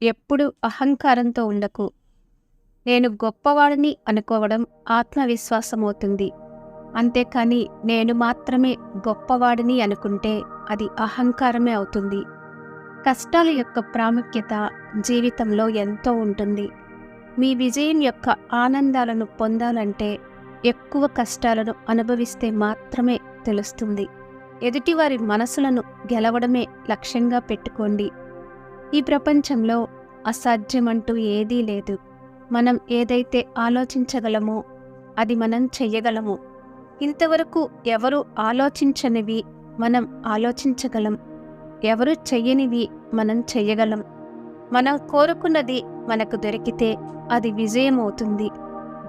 ఎప్పుడు అహంకారంతో ఉండకు. నేను గొప్పవాడిని అనుకోవడం ఆత్మవిశ్వాసమవుతుంది. అంతేకాని నేను మాత్రమే గొప్పవాడిని అనుకుంటే అది అహంకారమే అవుతుంది. కష్టాల యొక్క ప్రాముఖ్యత జీవితంలో ఎంతో ఉంటుంది. మీ విజయం యొక్క ఆనందాలను పొందాలంటే ఎక్కువ కష్టాలను అనుభవిస్తే మాత్రమే తెలుస్తుంది. ఎదుటివారి మనసులను గెలవడమే లక్ష్యంగా పెట్టుకోండి. ఈ ప్రపంచంలో అసాధ్యమంటూ ఏదీ లేదు. మనం ఏదైతే ఆలోచించగలమో అది మనం చెయ్యగలము. ఇంతవరకు ఎవరు ఆలోచించనివి మనం ఆలోచించగలం. ఎవరు చెయ్యనివి మనం చెయ్యగలం. మనం కోరుకున్నది మనకు దొరికితే అది విజయం అవుతుంది.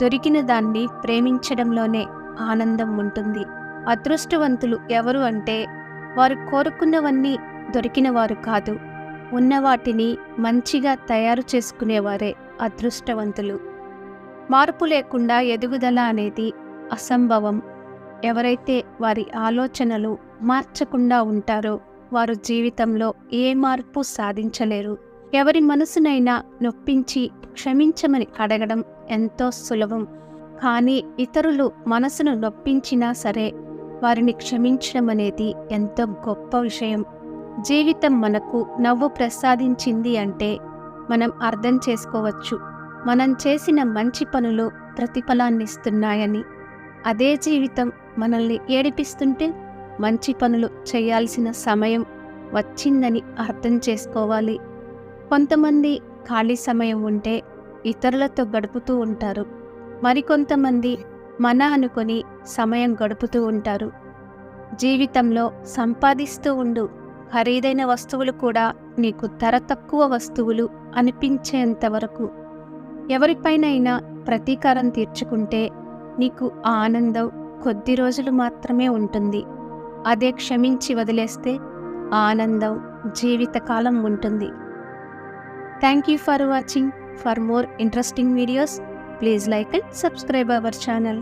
దొరికిన దాన్ని ప్రేమించడంలోనే ఆనందం ఉంటుంది. అదృష్టవంతులు ఎవరు అంటే వారు కోరుకున్నవన్నీ దొరికినవారు కాదు, ఉన్నవాటిని మంచిగా తయారు చేసుకునేవారే అదృష్టవంతులు. మార్పు లేకుండా ఎదుగుదల అనేది అసంభవం. ఎవరైతే వారి ఆలోచనలు మార్చకుండా ఉంటారో వారు జీవితంలో ఏ మార్పు సాధించలేరు. ఎవరి మనసునైనా నొప్పించి క్షమించమని అడగడం ఎంతో సులభం. కానీ ఇతరులు మనసును నొప్పించినా సరే వారిని క్షమించడం అనేది ఎంతో గొప్ప విషయం. జీవితం మనకు నవ్వు ప్రసాదించింది అంటే మనం అర్థం చేసుకోవచ్చు మనం చేసిన మంచి పనులు ప్రతిఫలాన్నిస్తున్నాయని. అదే జీవితం మనల్ని ఏడిపిస్తుంటే మంచి పనులు చేయాల్సిన సమయం వచ్చిందని అర్థం చేసుకోవాలి. కొంతమంది ఖాళీ సమయం ఉంటే ఇతరులతో గడుపుతూ ఉంటారు. మరికొంతమంది మన అనుకొని సమయం గడుపుతూ ఉంటారు. జీవితంలో సంపాదిస్తూ ఉండు. ఖరీదైన వస్తువులు కూడా నీకు ధర తక్కువ వస్తువులు అనిపించేంత వరకు. ఎవరిపైనైనా ప్రతీకారం తీర్చుకుంటే నీకు ఆ ఆనందం కొద్ది రోజులు మాత్రమే ఉంటుంది. అదే క్షమించి వదిలేస్తే ఆ ఆనందం జీవితకాలం ఉంటుంది. Thank you for watching. For more interesting videos, please like and subscribe our channel.